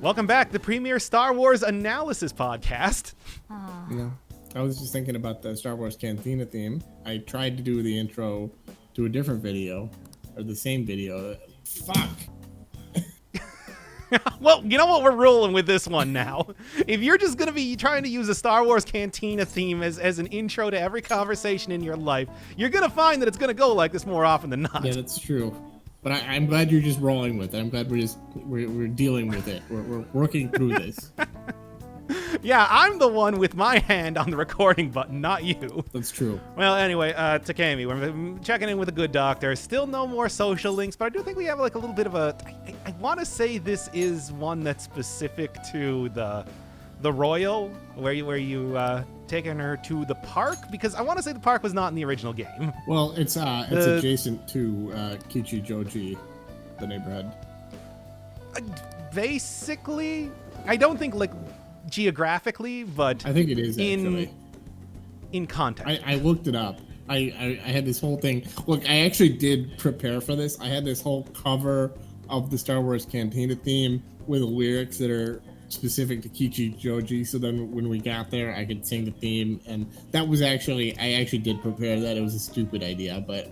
Welcome back, the premier Star Wars analysis podcast. Yeah, I was just thinking about the Star Wars Cantina theme. I tried to do the intro to a different video, or the same video. Fuck. Well, you know what? We're rolling with this one now. If you're just going to be trying to use a Star Wars Cantina theme as an intro to every conversation in your life, you're going to find that it's going to go like this more often than not. Yeah, that's true. But I'm glad you're just rolling with it. I'm glad we're dealing with it. We're working through this. Yeah, I'm the one with my hand on the recording button, not you. That's true. Well, anyway, Takemi, we're checking in with a good doctor. Still no more social links, but I do think we have like a little bit of a... I want to say this is one that's specific to the Royal, where you taking her to the park, because I want to say the park was not in the original game. Well, it's adjacent to Kichijoji, the neighborhood. Basically, I don't think like geographically, but I think it is actually. In context. I looked it up. I had this whole thing. Look, I actually did prepare for this. I had this whole cover of the Star Wars Cantina theme with lyrics that are specific to Kichijoji, so then when we got there I could sing the theme, and that was I actually did prepare that. It was a stupid idea, but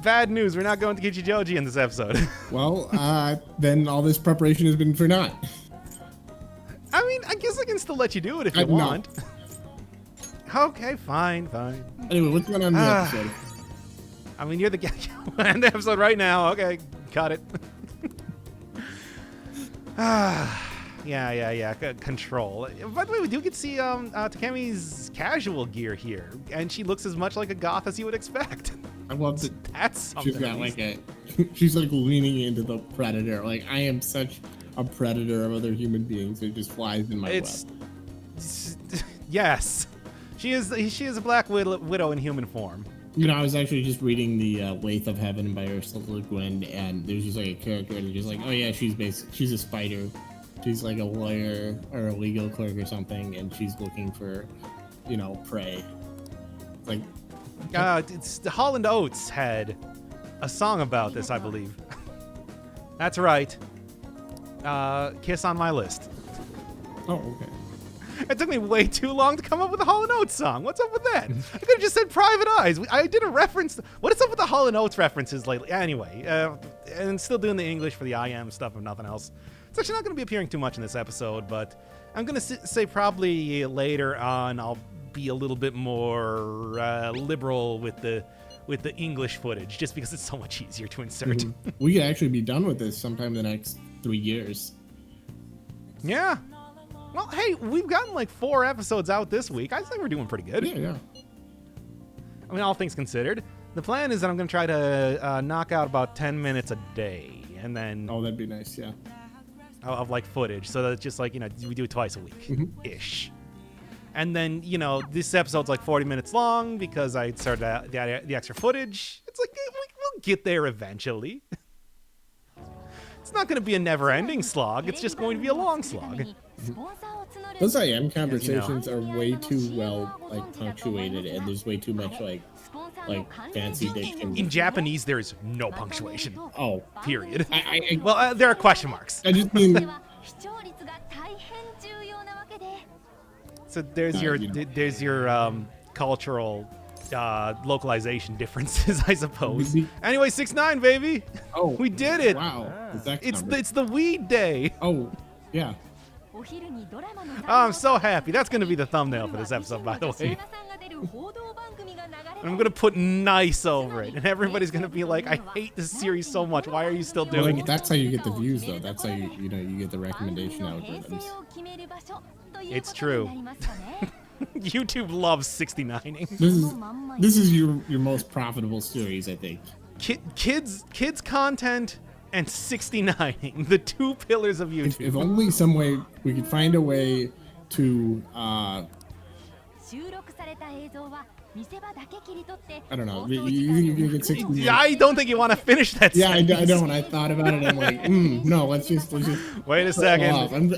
bad news, we're not going to Kichijoji in this episode. Well, then all this preparation has been for naught. I mean, I guess I can still let you do it if you want. Okay, fine. Anyway, what's going on in the episode? I mean, you're the guy. End the episode right now. Okay, cut it. Yeah. Control. By the way, we do get to see Takemi's casual gear here, and she looks as much like a goth as you would expect. I love that. That's something. She's got she's like leaning into the predator. Like, I am such a predator of other human beings. It just flies in my web. Yes, she is a Black Widow in human form. You know, I was actually just reading the Waith of Heaven by Ursula Le Guin, and there's just like a character and just like, oh yeah, she's a spider. She's like a lawyer or a legal clerk or something, and she's looking for, prey. Like, it's the Holland Oates had a song about this, I believe. That's right. Kiss on My List. Oh, okay. It took me way too long to come up with a Hall & Oates song. What's up with that? I could have just said Private Eyes. I did a reference. What is up with the Hall & Oates references lately? Anyway, and still doing the English for the I Am stuff if nothing else. It's actually not going to be appearing too much in this episode, but I'm going to say probably later on I'll be a little bit more liberal with the English footage, just because it's so much easier to insert. Mm-hmm. We could actually be done with this sometime in the next 3 years. Yeah. Well, hey, we've gotten like 4 episodes out this week. I think we're doing pretty good. Yeah. I mean, all things considered. The plan is that I'm going to try to knock out about 10 minutes a day, and then... Oh, that'd be nice, yeah. Of like footage, so that it's just like, we do it twice a week-ish. And then, this episode's like 40 minutes long because I started the extra footage. It's like, we'll get there eventually. It's not going to be a never-ending slog. It's just going to be a long slog. Those I Am conversations are way too well punctuated, and there's way too much like fancy diction. In Japanese, there's no punctuation. Oh, period. Well, there are question marks. I just mean. So there's your cultural localization differences, I suppose. Anyway, 6-9, baby. Oh, we did it. Wow. It's the weed day. Oh, yeah. Oh, I'm so happy. That's going to be the thumbnail for this episode, by the way. I'm going to put nice over it, and everybody's going to be like, I hate this series so much. Why are you still doing it? That's how you get the views, though. That's how you get the recommendation algorithms. It's true. YouTube loves 69ing. This is your most profitable series, I think. Kids content and 69ing, the 2 pillars of YouTube. If only some way we could find a way to I don't know. You get 69. I don't think you want to finish that. Yeah, I don't. I thought about it. I'm like, no. Let's just wait a second.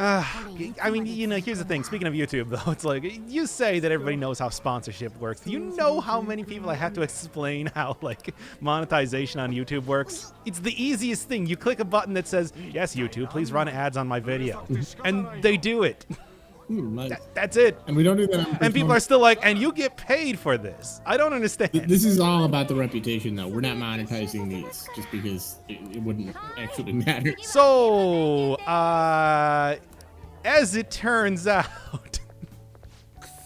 I mean, you know, here's the thing. Speaking of YouTube, though, it's like, you say that everybody knows how sponsorship works. Do you know how many people I have to explain how, like, monetization on YouTube works? It's the easiest thing. You click a button that says, yes, YouTube, please run ads on my video. And they do it. Nice. That's it. And we don't do that. And people are still like, and you get paid for this. I don't understand. This is all about the reputation, though. We're not monetizing these just because it wouldn't actually matter. So, as it turns out.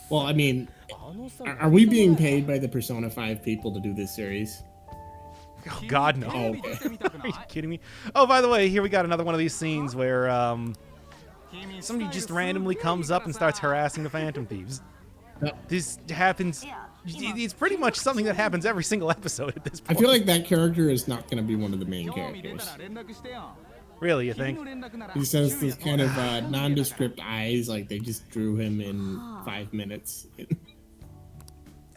Well, I mean, are we being paid by the Persona 5 people to do this series? Oh, God, no. Oh, okay. Are you kidding me? Oh, by the way, here we got another one of these scenes where somebody just randomly comes up and starts harassing the Phantom Thieves. This happens. It's pretty much something that happens every single episode at this point. I feel like that character is not going to be one of the main characters. Really, you think? He says this kind of nondescript eyes, like they just drew him in 5 minutes.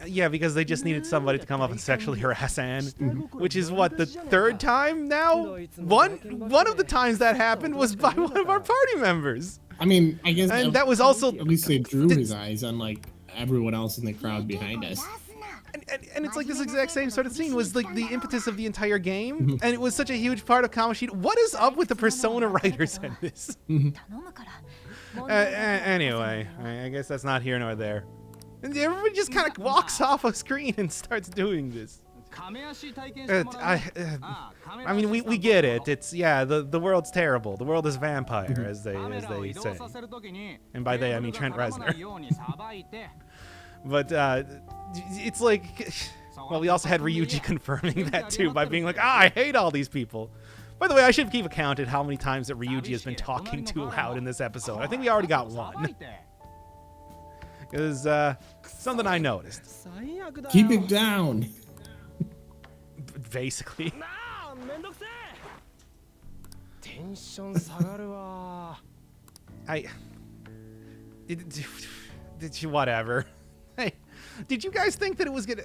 Yeah, because they just needed somebody to come up and sexually harass Anne, which is what, the third time now? One of the times that happened was by one of our party members. I mean, I guess, and that was also at least they drew his eyes, unlike everyone else in the crowd behind us. And it's like this exact same sort of scene was like the impetus of the entire game, and it was such a huge part of Kamoshida. What is up with the Persona writers in this? Anyway, I guess that's not here nor there. And everybody just kind of walks off a screen and starts doing this. I mean, we get it. It's, yeah, the world's terrible. The world is vampire, as they say. And by they, I mean Trent Reznor. But it's like, well, we also had Ryuji confirming that too by being like, I hate all these people. By the way, I should keep account at how many times that Ryuji has been talking too loud in this episode. I think we already got one. It was something I noticed. Keep it down. Basically. Whatever. Hey, did you guys think that it was gonna?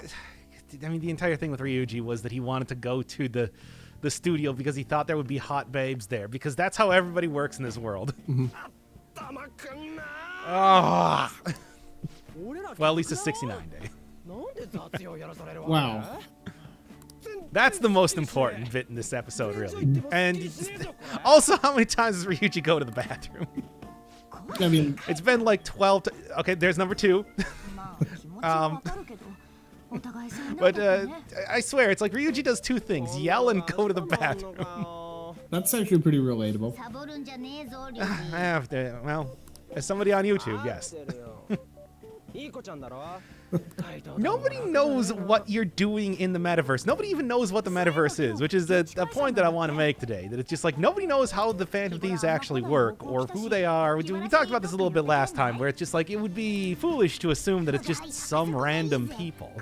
I mean, the entire thing with Ryuji was that he wanted to go to the studio because he thought there would be hot babes there, because that's how everybody works in this world. Oh. Well, at least it's 69 day. Wow. That's the most important bit in this episode, really. And also, how many times does Ryuji go to the bathroom? I mean, it's been like 12. Okay, there's number 2. But I swear, it's like Ryuji does 2 things: yell and go to the bathroom. That's actually pretty relatable. Well, as somebody on YouTube, yes. Nobody knows what you're doing in the metaverse. Nobody even knows what the metaverse is, which is a point that I want to make today. That it's just like nobody knows how the Phantom Thieves actually work or who they are. We talked about this a little bit last time, where it's just like it would be foolish to assume that it's just some random people.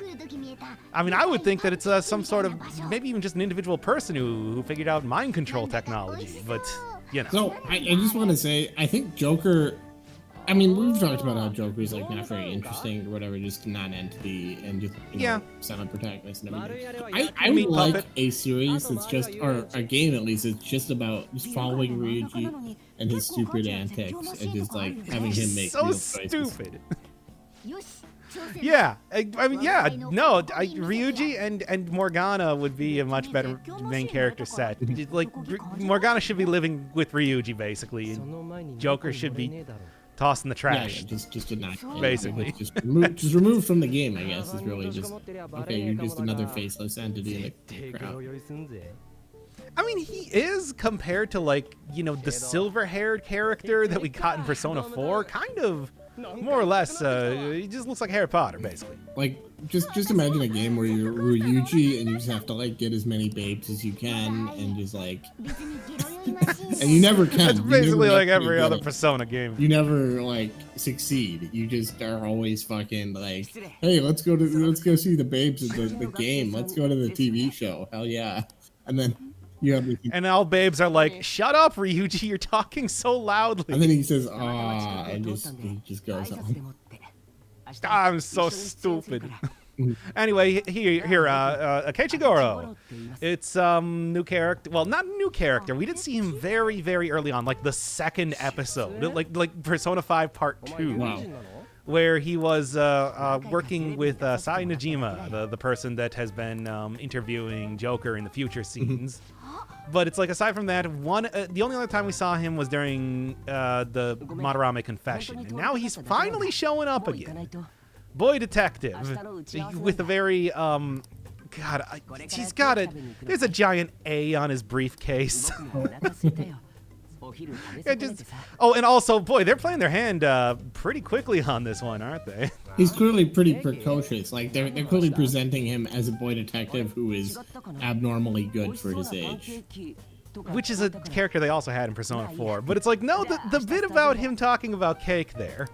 I mean, I would think that it's some sort of, maybe even just an individual person who figured out mind control technology, but, you know. So, I just want to say, I think Joker... I mean, we've talked about how Joker's like not very interesting or whatever, just a non-entity and just silent protagonist and everything. I would like a series that's just, or a game at least, that's just about just following Ryuji and his stupid antics and just like having him make real choices. So stupid. Yeah, I mean, yeah, no, Ryuji and Morgana would be a much better main character set. Like, Morgana should be living with Ryuji, basically, and Joker should be tossed in the trash. Yeah, just a not basically. Just removed from the game, I guess, is really just, okay, you're just another faceless entity in the crowd. I mean, he is, compared to, like, you know, the silver-haired character that we got in Persona 4, kind of, more or less, he just looks like Harry Potter, basically. Like, just imagine a game where you're Ryuji and you just have to, like, get as many babes as you can and just, like... and you never can. That's basically like every other Persona game. You never, like, succeed. You just are always fucking, like, hey, let's go see the babes of the game. Let's go to the TV show. Hell yeah. And then... and all babes are like, shut up, Ryuji, you're talking so loudly. And then he says, and he just goes on. I'm so stupid. Anyway, here, Keiichigoro. It's new character. Well, not new character. We did see him very, very early on, like the second episode, like Persona 5 Part 2. Wow. Where he was working with Sai Najima, the person that has been interviewing Joker in the future scenes. But it's like, aside from that, the only other time we saw him was during the Madarame confession. And now he's finally showing up again. Boy detective. With a very, he's got there's a giant A on his briefcase. And also, boy, they're playing their hand pretty quickly on this one, aren't they? He's clearly pretty precocious. Like, they're clearly presenting him as a boy detective who is abnormally good for his age. Which is a character they also had in Persona 4. But it's like, no, the bit about him talking about cake there.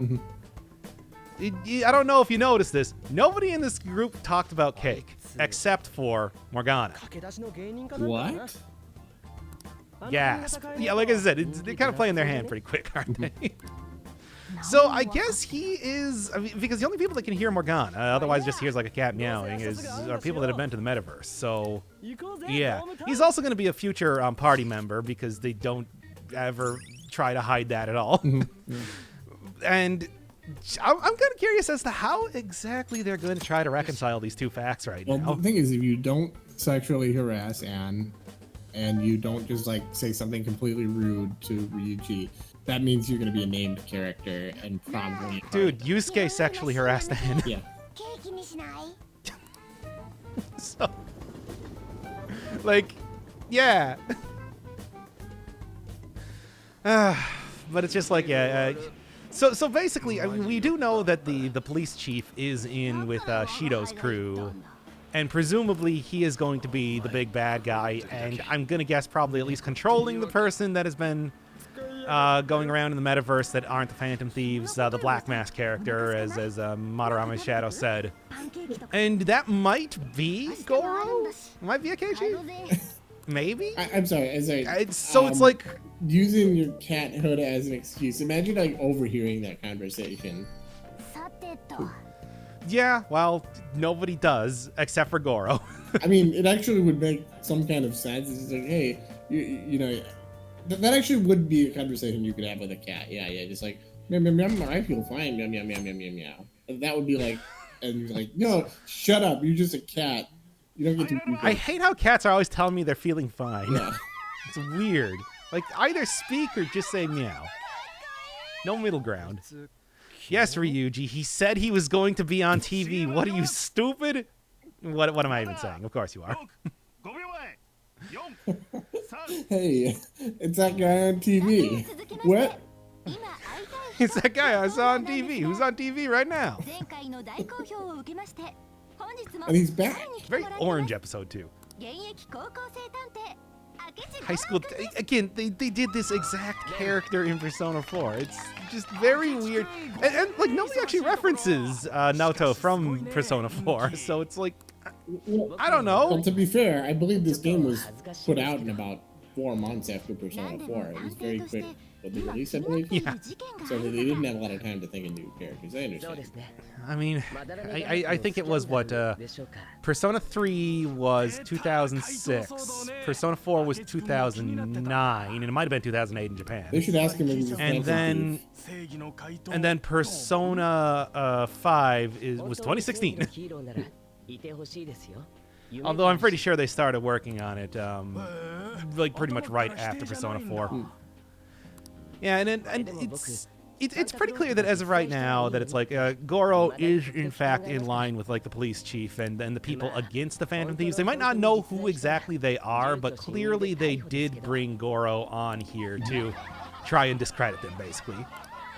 I don't know if you noticed this. Nobody in this group talked about cake, except for Morgana. What? Gasp. Yeah, like I said, they're kind of playing their hand pretty quick, aren't they? So I guess he is, because the only people that can hear Morgana, otherwise just hears like a cat meowing, are people that have been to the metaverse. So yeah, he's also going to be a future party member because they don't ever try to hide that at all. And I'm kind of curious as to how exactly they're going to try to reconcile these two facts now. Well, the thing is, if you don't sexually harass Anne, and you don't just like say something completely rude to Ryuji, that means you're going to be a named character and probably... Dude, Yusuke sexually harassed Anne. Yeah. So, like, yeah. But it's just like, yeah. So basically, I mean, we do know that the police chief is in with Shido's crew. And presumably he is going to be the big bad guy, and I'm going to guess probably at least controlling the person that has been going around in the metaverse that aren't the Phantom Thieves, the Black Mask character, as Madarame Shadow said. And that might be Goro? Might be Akechi? Maybe? I'm sorry. It's like... Using your cat hood as an excuse. Imagine like overhearing that conversation. Yeah, well, nobody does, except for Goro. I mean, it actually would make some kind of sense. It's like, hey, you know, that actually would be a conversation you could have with a cat. Yeah, just like, meow, meow, meow, I feel fine, meow, meow, meow, meow, meow, meow. And that would be like, and you're like, no, shut up, you're just a cat. You don't get to do that. I hate how cats are always telling me they're feeling fine. Yeah. It's weird. Like, either speak or just say meow. No middle ground. Yes, Ryuji, he said he was going to be on TV. What are you, stupid? What am I even saying? Of course you are. Hey, it's that guy on TV. What? It's that guy I saw on TV. Who's on TV right now? And he's back. Very orange episode, too. High school, again, they did this exact character in Persona 4. It's just very weird. And like, nobody actually references Naoto from Persona 4, so it's like, I don't know. Well, to be fair, I believe this game was put out in about 4 months after Persona 4. It was very quick with the release, I believe. Yeah. So they didn't have a lot of time to think of new characters. I understand. I mean, I think it was what, Persona 3 was 2006, Persona 4 was 2009, and it might have been 2008 in Japan. They should ask him if he's a and then Persona 5 was 2016. Although I'm pretty sure they started working on it, like pretty much right after Persona 4. Yeah, and it's pretty clear that as of right now that it's like Goro is in fact in line with like the police chief and the people against the Phantom Thieves. They might not know who exactly they are, but clearly they did bring Goro on here to try and discredit them, basically.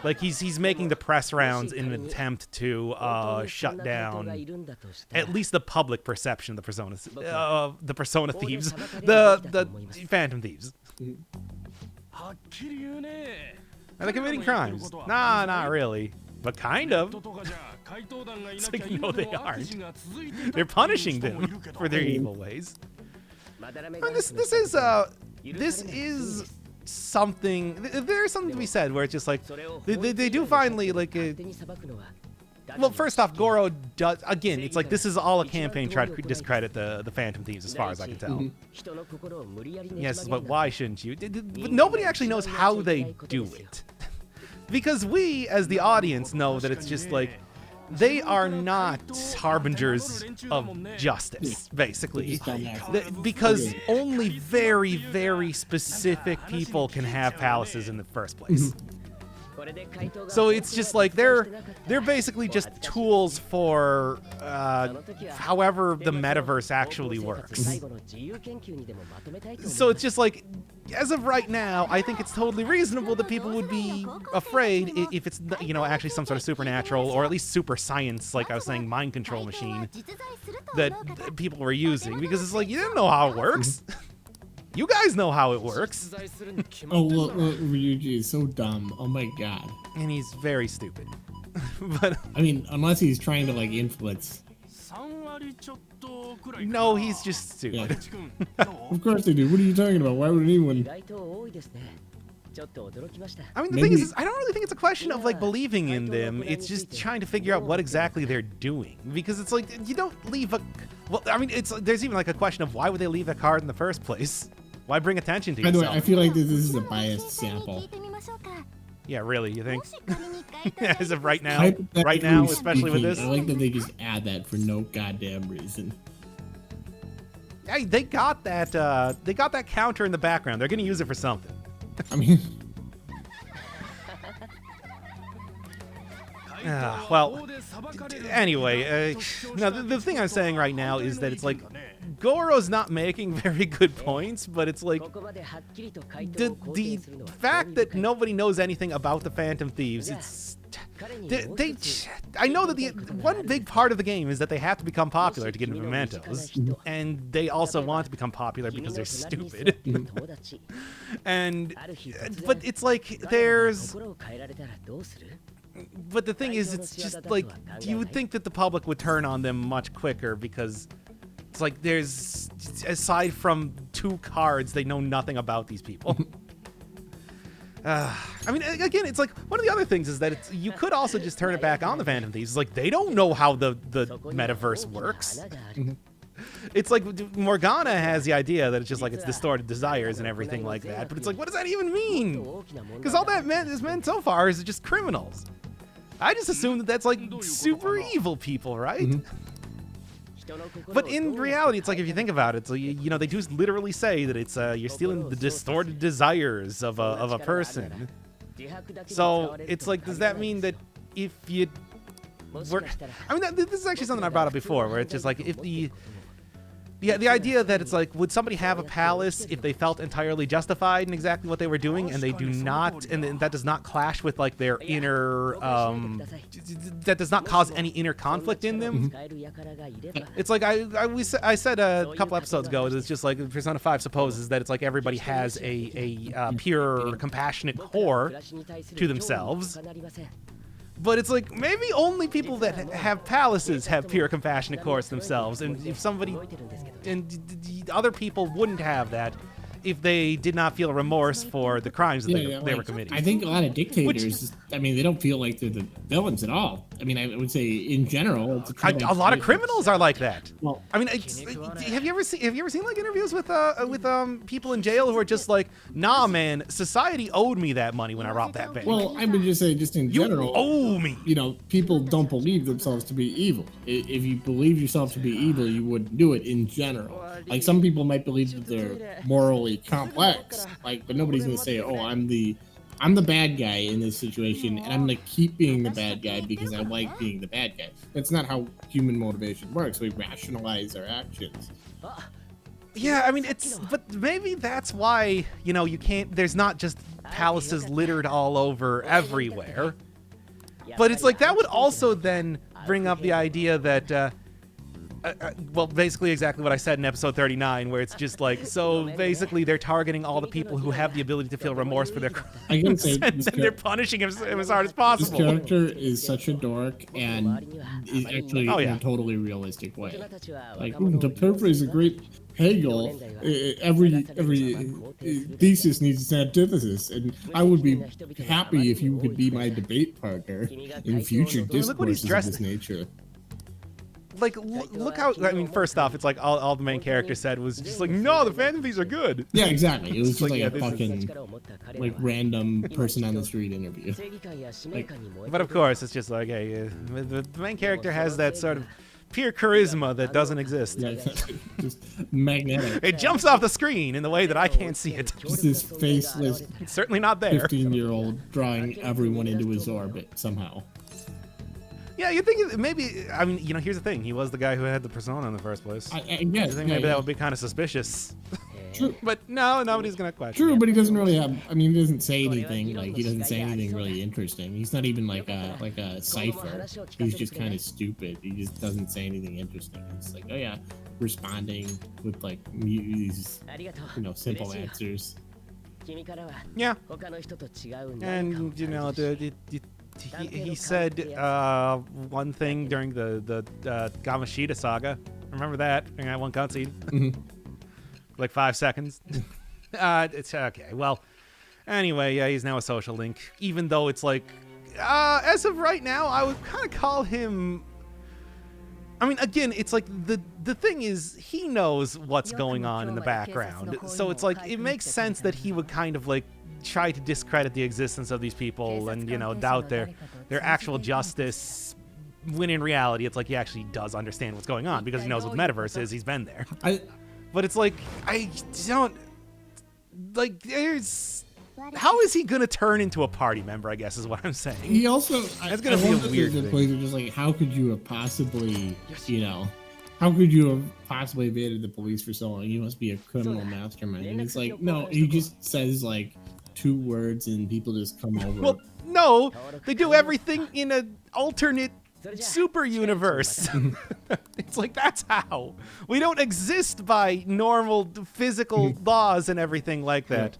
Like he's making the press rounds in an attempt to shut down at least the public perception of the Persona Thieves, the Phantom Thieves. Are they committing crimes? Nah, not really. But kind of. It's like, no, they aren't. They're punishing them for their evil ways. And this is something. There's something to be said where it's just like they do finally like Well, first off, Goro does, again, it's like this is all a campaign trying to discredit the Phantom Thieves, as far as I can tell. Yes, but why shouldn't you? But nobody actually knows how they do it. Because we, as the audience, know that it's just like, they are not harbingers of justice, basically. Because only very, very specific people can have palaces in the first place. So it's just like they're basically just tools for however the metaverse actually works. So it's just like, as of right now, I think it's totally reasonable that people would be afraid if it's, you know, actually some sort of supernatural or at least super science, like I was saying, mind control machine that people were using, because it's like, you didn't know how it works. You guys know how it works. Oh, look, Ryuji is so dumb. Oh my god. And he's very stupid. But I mean, unless he's trying to like influence. No, he's just stupid. Yeah. Of course they do. What are you talking about? Why would anyone? I mean, the thing is, I don't really think it's a question of like believing in them. It's just trying to figure out what exactly they're doing, because it's like you don't leave a. Well, I mean, there's even like a question of why would they leave that card in the first place? Why bring attention to By the way, yourself? I feel like this is a biased sample. Yeah, really, you think? As of right now, especially with this. I like that they just add that for no goddamn reason. Hey, they got that counter in the background. They're gonna use it for something. I mean, well, anyway, now the thing I'm saying right now is that it's like Goro's not making very good points, but it's like the fact that nobody knows anything about the Phantom Thieves. I know that the one big part of the game is that they have to become popular to get into mementos, and they also want to become popular because they're stupid. But it's like but the thing is, it's just like you would think that the public would turn on them much quicker, because it's like there's, aside from 2 cards, they know nothing about these people. I mean, again, it's like one of the other things is that you could also just turn it back on the Phantom Thieves. It's like they don't know how the metaverse works. It's like Morgana has the idea that it's just like it's distorted desires and everything like that, but it's like, what does that even mean? Because all that has meant so far is just criminals. I just assume that that's like super evil people, right? But in reality, it's like, if you think about it, so you know, they do literally say that it's you're stealing the distorted desires of a person. So it's like, does that mean that if you work? I mean, this is actually something I brought up before, where it's just like, if the idea that it's like, would somebody have a palace if they felt entirely justified in exactly what they were doing, and they do not, and that does not clash with like their inner, that does not cause any inner conflict in them? It's like I said a couple episodes ago, it's just like Persona 5 supposes that it's like everybody has a pure, compassionate core to themselves. But it's like, maybe only people that have palaces have pure compassionate cores themselves, and if somebody, and the other people wouldn't have that if they did not feel remorse for the crimes that they were committing. I think a lot of dictators, I mean, they don't feel like they're the villains at all. I mean, I would say in general, it's a lot of criminals are like that. Well, I mean, have you ever seen like interviews with people in jail who are just like, nah, man, society owed me that money when I robbed that bank. Well, I would just say, just in general, you owe me. You know, people don't believe themselves to be evil. If you believe yourself to be evil, you wouldn't do it in general. Like, some people might believe that they're morally complex, like, but nobody's gonna say, oh, I'm the bad guy in this situation, and I'm gonna keep being the bad guy because I like being the bad guy. That's not how human motivation works. We rationalize our actions. Yeah, I mean, but maybe that's why, you know, you can't, there's not just palaces littered all over everywhere. But it's like, that would also then bring up the idea that, well, basically exactly what I said in episode 39, where it's just like, so basically they're targeting all the people who have the ability to feel remorse for their crimes, and they're punishing him as hard as possible. This character is such a dork, and is actually in a totally realistic way. Like, to paraphrase a great Hegel, every thesis needs an antithesis, and I would be happy if you could be my debate partner in future discourses of this nature. Like, look how, I mean, first off, it's like all the main character said was just like, no, the Phantom Thieves are good. Yeah, exactly. It was just like yeah, a fucking, like, random person on the street interview. Like, but of course, it's just like, hey, the main character has that sort of pure charisma that doesn't exist. Yeah, just magnetic. It jumps off the screen in the way that I can't see it. Just this faceless, It's certainly not there. 15-year-old drawing everyone into his orbit somehow. Yeah, you think maybe, I mean, you know, here's the thing. He was the guy who had the persona in the first place. I I think maybe that would be kind of suspicious. True. But no, nobody's going to question True, it. but he doesn't really have, I mean, he doesn't say anything, like, he doesn't say anything really interesting. He's not even like a cipher. He's just kind of stupid. He just doesn't say anything interesting. He's like, oh yeah, responding with like these, you know, simple answers. Yeah. And, you know, he said one thing during the Gamashita saga. Remember that? During that one cutscene? Mm-hmm. Like 5 seconds. It's okay. Well, anyway, yeah, he's now a social link. Even though it's like, as of right now, I would kind of call him. I mean, again, it's like the thing is he knows what's going on in the background, so it's like it makes sense that he would kind of like try to discredit the existence of these people and, you know, doubt their actual justice. When in reality, it's like he actually does understand what's going on because he knows what the metaverse is. He's been there. But it's like, I don't, like, there's, how is he going to turn into a party member, I guess is what I'm saying. He also, it's going to be a weird thing. Plays are just like, how could you have possibly, you know, how could you have possibly evaded the police for so long? You must be a criminal mastermind. And it's like, no, he just says like 2 words and people just come over. Well, no, they do everything in an alternate super universe. It's like, that's how. We don't exist by normal physical laws and everything like that.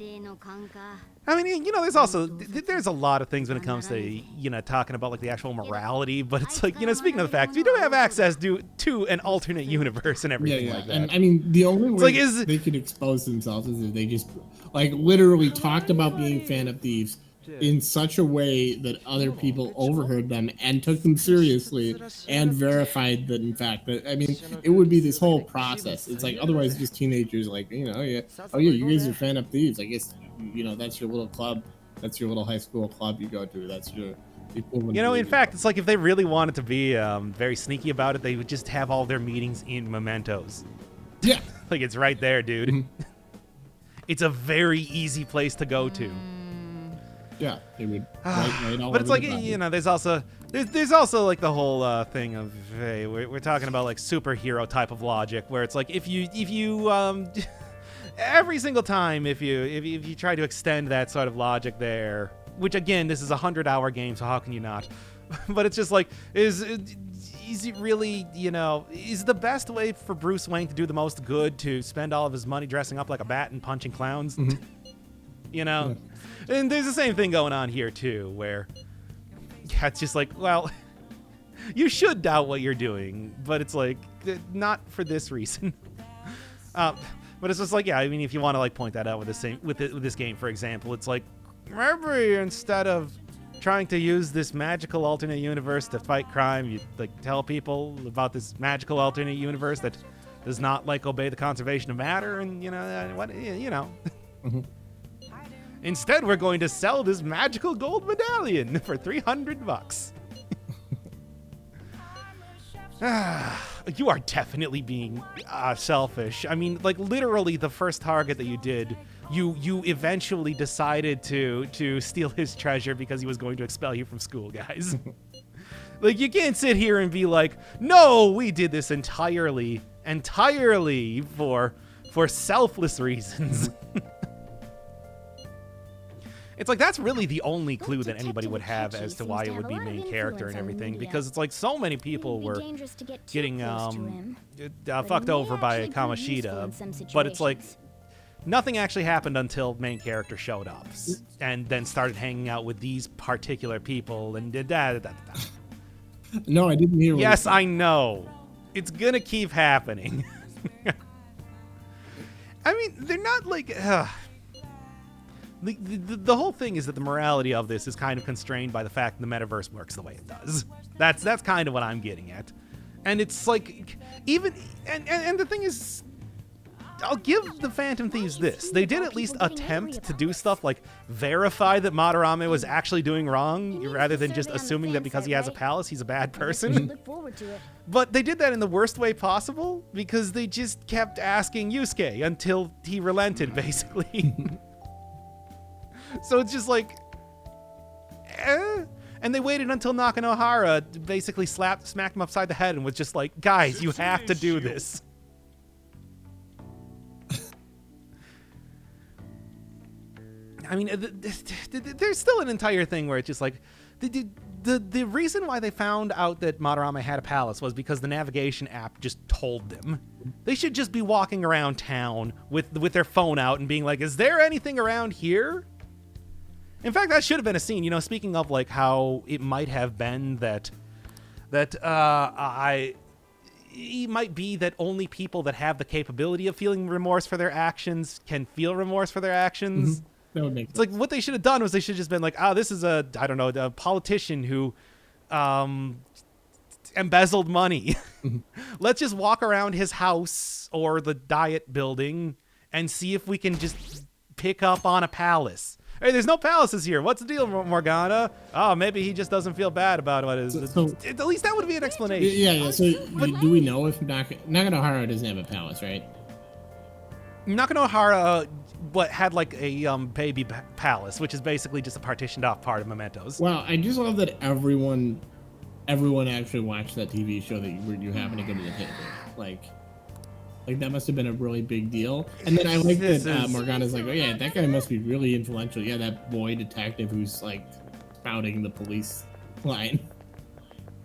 I mean, you know, there's a lot of things when it comes to, you know, talking about like the actual morality, but it's like, you know, speaking of the fact, we do have access to an alternate universe and everything like that. And I mean, the only way they could expose themselves is if they just like literally talked about being Phantom Thieves in such a way that other people overheard them and took them seriously and verified that, in fact, that, I mean, it would be this whole process. It's like, otherwise just teenagers like, you know, yeah, oh yeah, you guys are Phantom Thieves. I guess, you know, that's your little club. That's your little high school club you go to. That's your equivalent. You know, in fact, it's like if they really wanted to be very sneaky about it, they would just have all their meetings in mementos. Yeah. Like, it's right there, dude. Mm-hmm. It's a very easy place to go to. Yeah, it would write all. But it's like, you know, there's also like the whole thing of, hey, we're talking about like superhero type of logic where it's like if you every single time if you try to extend that sort of logic there, which again, this is a 100-hour game, so how can you not? But it's just like, is it really, you know, is the best way for Bruce Wayne to do the most good to spend all of his money dressing up like a bat and punching clowns? Mm-hmm. You know? Yeah. And there's the same thing going on here, too, where it's just like, well, you should doubt what you're doing, but it's like, not for this reason. But it's just like, yeah, I mean, if you want to like point that out with this game, for example, it's like, remember, instead of trying to use this magical alternate universe to fight crime, you like tell people about this magical alternate universe that does not like obey the conservation of matter, and you know what, you know. Mm-hmm. Instead, we're going to sell this magical gold medallion for $300. You are definitely being selfish. I mean, like literally the first target that you did, you eventually decided to steal his treasure because he was going to expel you from school, guys. Like, you can't sit here and be like, no, we did this entirely for selfless reasons. It's like, that's really the only clue that anybody would have as to why it would be main character and everything, because it's like so many people were getting fucked over by Kamashita, but it's like nothing actually happened until main character showed up and then started hanging out with these particular people and No, I didn't hear. Yes, I know. It's gonna keep happening. not like the whole thing is that the morality of this is kind of constrained by the fact that the metaverse works the way it does. That's kind of what I'm getting at. And it's like, even and the thing is, I'll give the Phantom Thieves this. They did at least attempt to do stuff like verify that Madarame was actually doing wrong, rather than just assuming that because he has a palace, he's a bad person. But they did that in the worst way possible, because they just kept asking Yusuke until he relented, basically. So it's just like, And they waited until Nakanohara basically smacked him upside the head and was just like, guys, you have to do this. I mean, there's still an entire thing where it's just like, the reason why they found out that Madarame had a palace was because the navigation app just told them. They should just be walking around town with their phone out and being like, is there anything around here? In fact, that should have been a scene, you know, speaking of like how it might have been that it might be that only people that have the capability of feeling remorse for their actions can feel remorse for their actions. Mm-hmm. That would make sense. It's like what they should have done was they should have just been like, oh, this is a politician who embezzled money. Let's just walk around his house or the Diet building and see if we can just pick up on a palace. Hey, there's no palaces here. What's the deal, Morgana? Oh, maybe he just doesn't feel bad about what is. So, at least that would be an explanation. Yeah. So do we know if Nakanohara doesn't have a palace, right? Nakanohara had like a baby palace, which is basically just a partitioned off part of Mementos. Wow, I just love that everyone actually watched that TV show that you happened to go to the paper. Like that must have been a really big deal. And then I like that Morgana's like, oh yeah, that guy must be really influential. Yeah, that boy detective who's like spouting the police line.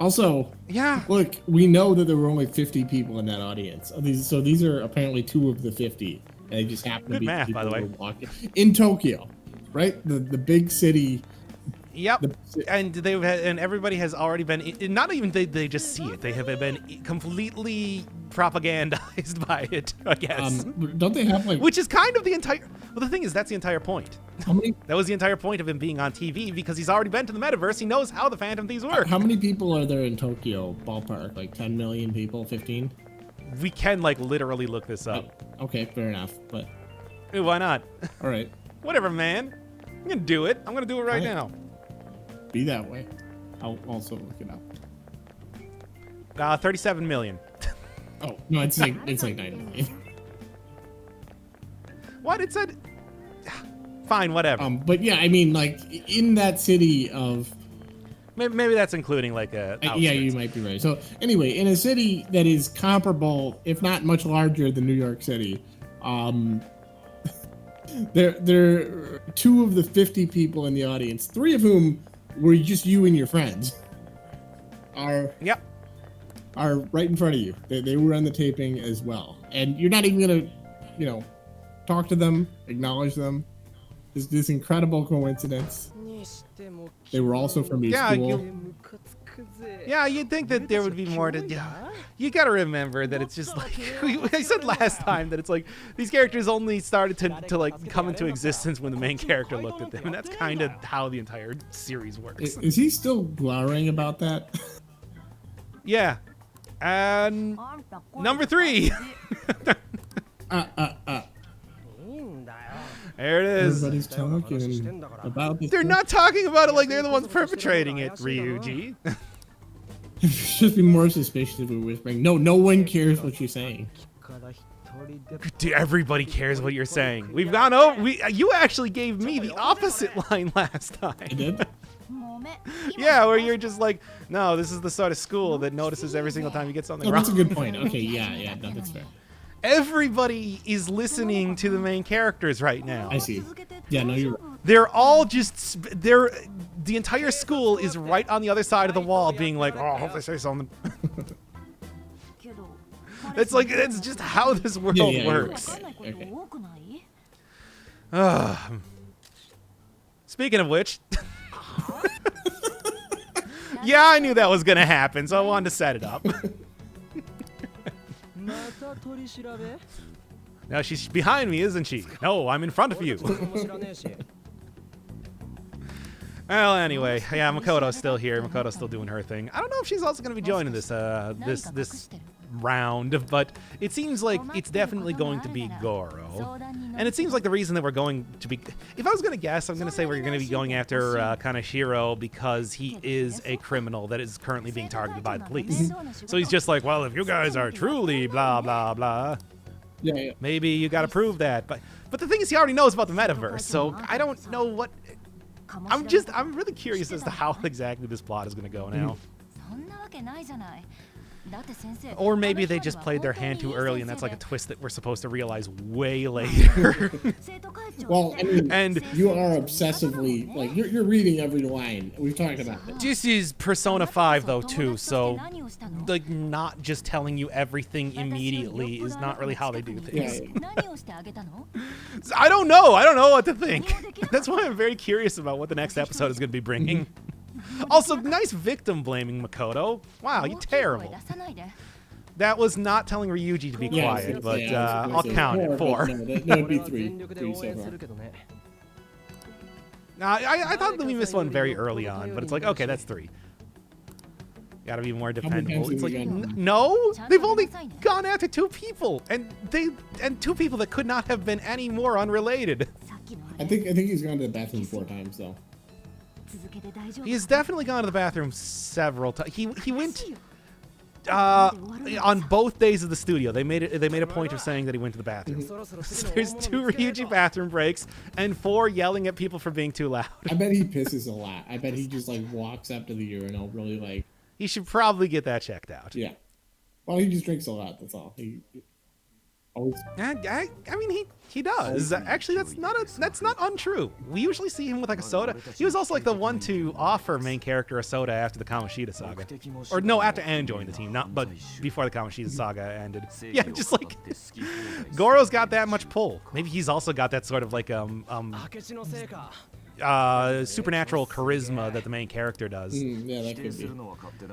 Also, yeah, look, we know that there were only 50 people in that audience. So these are apparently 2 of the 50. And they just happen to be math, people by the way. Walking in Tokyo, right? The big city. Yep, and everybody has already been. Not even they just see it; they have been completely propagandized by it. I guess. Don't they have like? Which is kind of the entire. Well, the thing is, that's the entire point. How many? That was the entire point of him being on TV, because he's already been to the metaverse. He knows how the Phantom Thieves work. How many people are there in Tokyo? Ballpark, like 10 million people, 15. We can like literally look this up. Oh, okay, fair enough. But why not? All right. Whatever, man. I'm gonna do it. I'm gonna do it right now. Be that way. I'll also look it up. 37 million. Oh no, it's like 9 million. What? It said. Fine, whatever. But yeah, I mean, like in that city of. Maybe that's including like a. Yeah, you might be right. So anyway, in a city that is comparable, if not much larger than New York City, there are 2 of the 50 people in the audience, 3 of whom were just you and your friends, are right in front of you. They were on the taping as well, and you're not even gonna, talk to them, acknowledge them. There's this incredible coincidence. They were also from your school. Yeah, you'd think that there would be more to. You got to remember that it's just like I said last time, that it's like these characters only started to like come into existence when the main character looked at them, and that's kind of how the entire series works. Is he still glowering about that? Yeah, and number 3. There it is. Everybody's talking about this. They're not talking about it like they're the ones perpetrating it, Ryuji. Should be more suspicious if we were whispering. No one cares what you're saying. Dude, everybody cares what you're saying. We've gone over. You actually gave me the opposite line last time. I did? Yeah, where you're just like, no, this is the sort of school that notices every single time you get something wrong. That's a good point. Okay, yeah, no, that's fair. Everybody is listening to the main characters right now. I see. Yeah, no, you're right. They're all just, the entire school is right on the other side of the wall being like, oh, I hope they say something. It's just how this world works. Okay. Speaking of which, yeah, I knew that was going to happen, so I wanted to set it up. Now she's behind me, isn't she? No, I'm in front of you. Well, anyway, yeah, Makoto's still here. Makoto's still doing her thing. I don't know if she's also going to be joining this this round, but it seems like it's definitely going to be Goro. And it seems like the reason that we're going to be... If I was going to guess, I'm going to say we're going to be going after Kaneshiro because he is a criminal that is currently being targeted by the police. So he's just like, well, if you guys are truly blah, blah, blah, maybe you got to prove that. But the thing is, he already knows about the metaverse, so I don't know what... I'm really curious as to how exactly this plot is going to go now. Or maybe they just played their hand too early, and that's like a twist that we're supposed to realize way later. Well, I mean, and you are obsessively, like, you're reading every line. We've talked about this. This is Persona 5, though, too, so, like, not just telling you everything immediately is not really how they do things. I don't know. I don't know what to think. That's why I'm very curious about what the next episode is going to be bringing. Also, nice victim blaming Makoto. Wow, you're terrible. That was not telling Ryuji to be quiet, but I'll count it. 4. That'd be 3 so far. I thought that we missed one very early on, but it's like, okay, that's 3. Gotta be more dependable. It's like, no, they've only gone after 2 people, and 2 people that could not have been any more unrelated. I think he's gone to the bathroom 4 times though. He's definitely gone to the bathroom several times. He went on both days of the studio. They made a point of saying that he went to the bathroom. So there's 2 Ryuji bathroom breaks and 4 yelling at people for being too loud. I bet he pisses a lot. I bet he just like walks up to the urinal really like. He should probably get that checked out. Yeah. Well, he just drinks a lot. That's all. He always. I mean, he does. Actually, that's not untrue. We usually see him with like a soda. He was also like the one to offer main character a soda after the Kamoshida saga, or no, after Anne joined the team, but before the Kamoshida saga ended. Yeah, just like Goro's got that much pull. Maybe he's also got that sort of like supernatural charisma that the main character does. Yeah, that could be.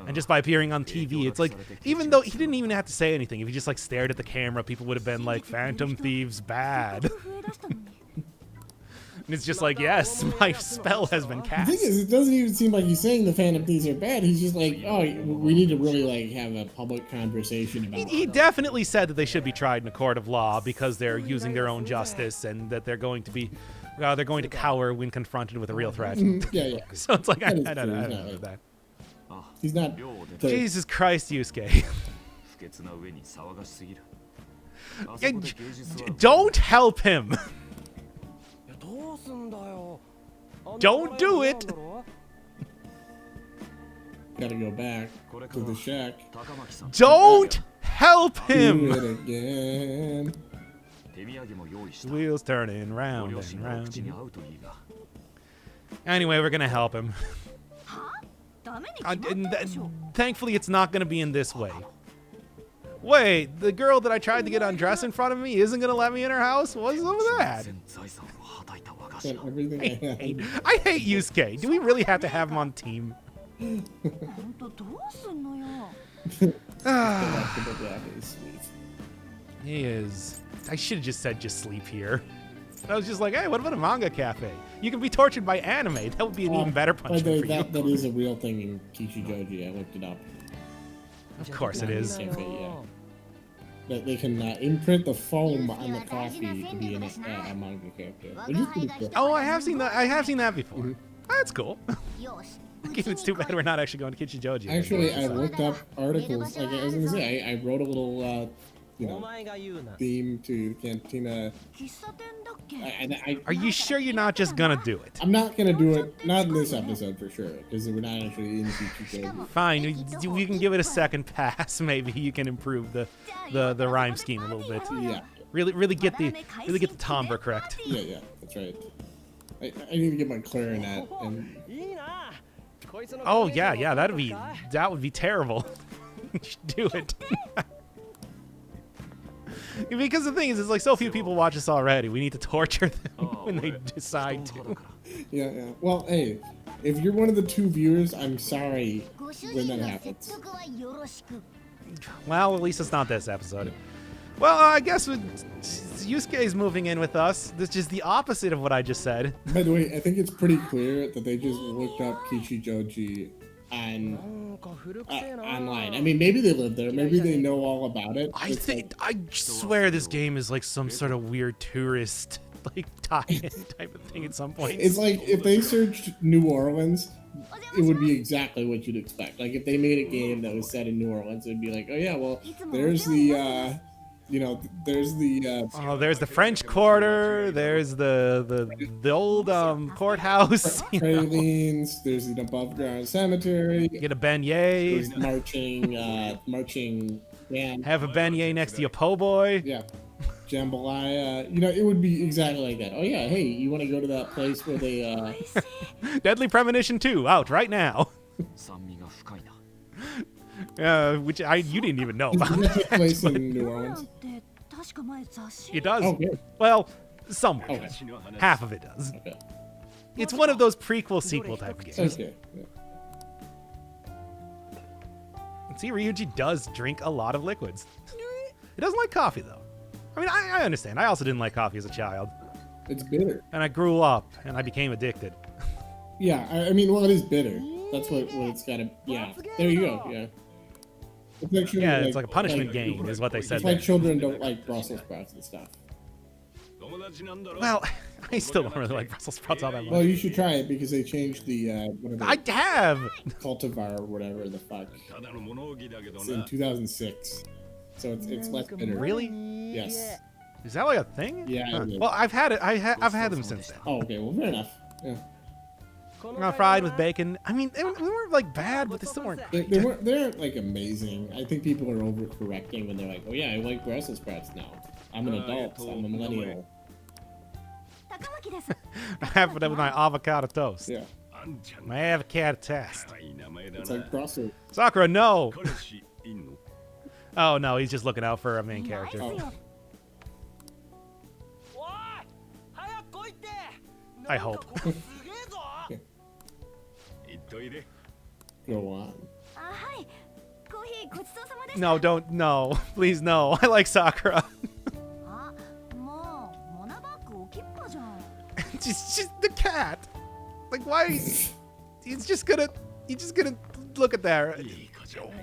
And just by appearing on TV, it's like, even though he didn't even have to say anything, if he just like stared at the camera, people would have been like, Phantom Thieves bad. And it's just like, yes, my spell has been cast. The thing is, it doesn't even seem like he's saying the Phantom Thieves are bad. He's just like, oh, we need to really like have a public conversation about He definitely said that they should be tried in a court of law because they're using their own justice and that they're going to be they're going to cower when confronted with a real threat. Yeah. So it's like, I don't know that. He's not. Jesus Christ, Yusuke. Don't help him. Don't do it. Gotta go back to the shack. Don't help him. Do it again. Wheels turning round and round. Anyway, we're gonna help him. Thankfully, it's not gonna be in this way. Wait, the girl that I tried to get undressed in front of me isn't gonna let me in her house? What's up with that? I hate Yusuke. Do we really have to have him on the team? He is. I should have just said just sleep here. I was just like, hey, what about a manga cafe? You can be tortured by anime. That would be an even better punishment for you. That is a real thing in Kichijoji. I looked it up. Of course it is. Cafe, yeah. That they can imprint the foam on the coffee to be a manga character. Cool. Oh, I have seen that. I have seen that before. That's cool. It's too bad we're not actually going to Kichijoji. Actually, I looked up articles. Like I was gonna say, I wrote a little, theme to Cantina. Are you sure you're not just gonna do it? I'm not gonna do it. Not in this episode for sure, because we're not actually in Kichijoji. Fine, you can give it a second pass. Maybe you can improve the rhyme scheme a little bit. Yeah. Really get the timbre correct. Yeah, that's right. I need to get my clarinet and. Oh yeah, that would be terrible. You should do it. Because the thing is, it's like so few people watch us already. We need to torture them when they decide to. Yeah. Well, hey, if you're one of the 2 viewers, I'm sorry when that happens. Well, at least it's not this episode. Well, I guess Yusuke is moving in with us. This is the opposite of what I just said. By the way, I think it's pretty clear that they just looked up Kichijoji on online. I mean, maybe they live there. Maybe they know all about it. I swear this game is like some sort of weird tourist like tie-in type of thing at some point. It's like if they searched New Orleans, it would be exactly what you'd expect. Like if they made a game that was set in New Orleans, it'd be like, oh yeah, well, there's the there's the there's the French Quarter, there's the old courthouse, pralines, there's an above ground cemetery, get a beignet, there's marching band, have a beignet next to your po' boy. Yeah, jambalaya. It would be exactly like that. Oh yeah, hey, you want to go to that place where they Deadly Premonition 2 out right now. Which you didn't even know about. Does that take place in New Orleans? It does. Okay. Well, somewhat. Okay. Half of it does. Okay. It's one of those prequel sequel type of games. Okay. Yeah. See, Ryuji does drink a lot of liquids. He doesn't like coffee though. I mean, I understand. I also didn't like coffee as a child. It's bitter. And I grew up and I became addicted. Yeah, I mean, well, it is bitter. That's what it's got to. Yeah. There you go. Yeah. It's like it's like a punishment game, is what they said. It's like children don't like Brussels sprouts and stuff. Well, I still don't really like Brussels sprouts all that much. Well, you should try it because they changed the. I have. Cultivar or whatever the fuck. It's in 2006, so it's less bitter. Really? Yes. Is that like a thing? Yeah. Huh. Well, I've had it. I've had them since then. Oh, okay. Well, fair enough. Yeah. Fried with bacon. I mean, they weren't like bad, but they still weren't. They're like amazing. I think people are overcorrecting when they're like, "Oh yeah, I like Brussels sprouts now. I'm an adult. So I'm a millennial." I have it with my avocado toast. Yeah. My avocado test. It's like Brussels. Sakura, no. Oh no, he's just looking out for a main character. Oh. I hope. Go on. No, don't. No, please, no. I like Sakura. just the cat. Like, why? He's just gonna look at that.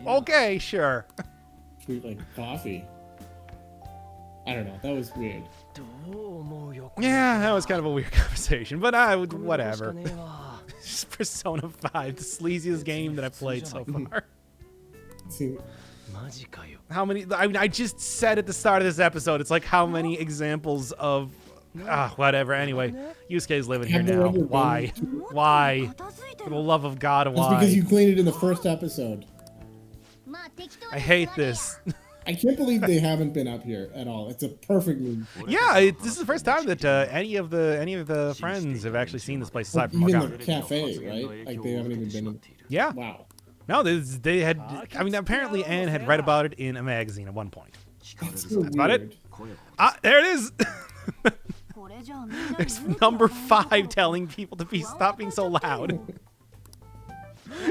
Okay, sure. Sweet like coffee. I don't know. That was weird. Yeah, that was kind of a weird conversation, but I would whatever. Just Persona 5, the sleaziest game that I've played so far. How many? I mean, I just said at the start of this episode, it's like how many examples of whatever. Anyway, Yusuke's living here now. Why? Why? For the love of God, why? It's because you cleaned it in the first episode. I hate this. I can't believe they haven't been up here at all. It's a perfect movie. Yeah, this is the first time that any of the friends have actually seen this place aside from Even Morgana. the cafe, right? Like they haven't even been in. Yeah. Wow. No, they had. I mean, apparently Anne had read about it in a magazine at one point. That's so about weird. it. There it is. There's number 5 telling people to stop being so loud.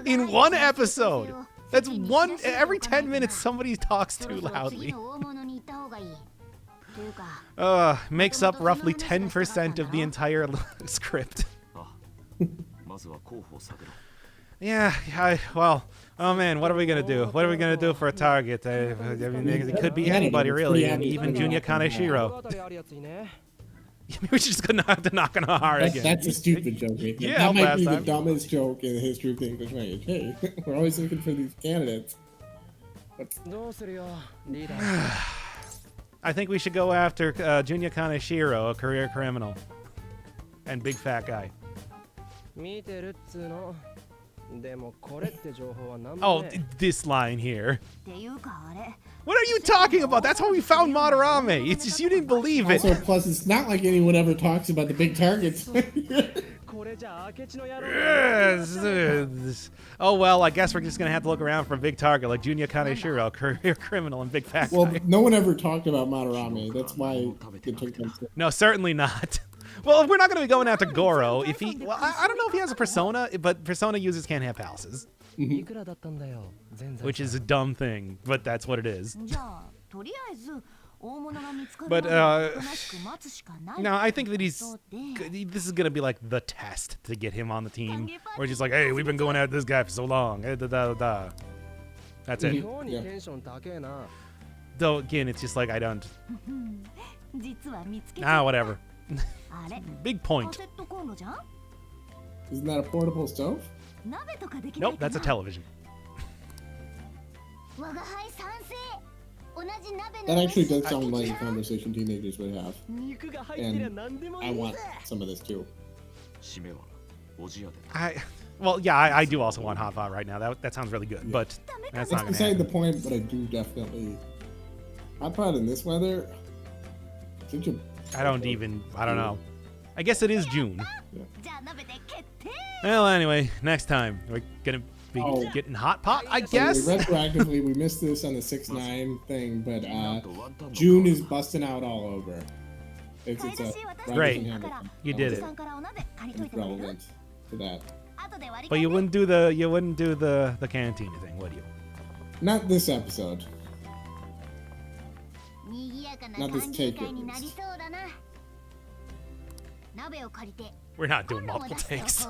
In one episode. That's one every 10 minutes somebody talks too loudly. Makes up roughly 10% of the entire script. Yeah, well, oh man, what are we gonna do? What are we gonna do for a target? I mean, it could be anybody really, and even Junya Kaneshiro. Maybe we should just have to knock on a heart again. That's a stupid joke. Right? Yeah, that might be the dumbest joke in the history of the English language. Hey, we're always looking for these candidates. I think we should go after Junya Kaneshiro, a career criminal, and big fat guy. Oh, this line here. What are you talking about? That's how we found Madarame. It's just you didn't believe it. Also, plus, it's not like anyone ever talks about the big targets. Oh, well, I guess we're just going to have to look around for a big target like Junya Kaneshiro, career criminal and big fat guy. Well, no one ever talked about Madarame. That's why it took them so. No, certainly not. Well, if we're not going to be going after Goro, if he... Well, I don't know if he has a persona, but persona users can't have palaces. Which is a dumb thing, but that's what it is. But no, I think that this is gonna be like the test to get him on the team, where he's like, hey, we've been going at this guy for so long. That's it. Yeah. Though again, it's just like I don't. Whatever. Big point. Isn't that a portable stove? Nope, that's a television. That actually does sound like a conversation teenagers would have. And I want some of this too. I do also want hot pot right now. That sounds really good, but that's not gonna beside happen. the point. But I do definitely hot pot in this weather. I don't know. I guess it is June. Yeah. Well, anyway, next time we're gonna be getting hot pot, I guess. Retroactively, we missed this on the 6-9 thing, but June is busting out all over. It's Great. You did it. It's relevant to that. But you wouldn't do the cantina thing, would you? Not this episode. Not this take at least. We're not doing multiple takes.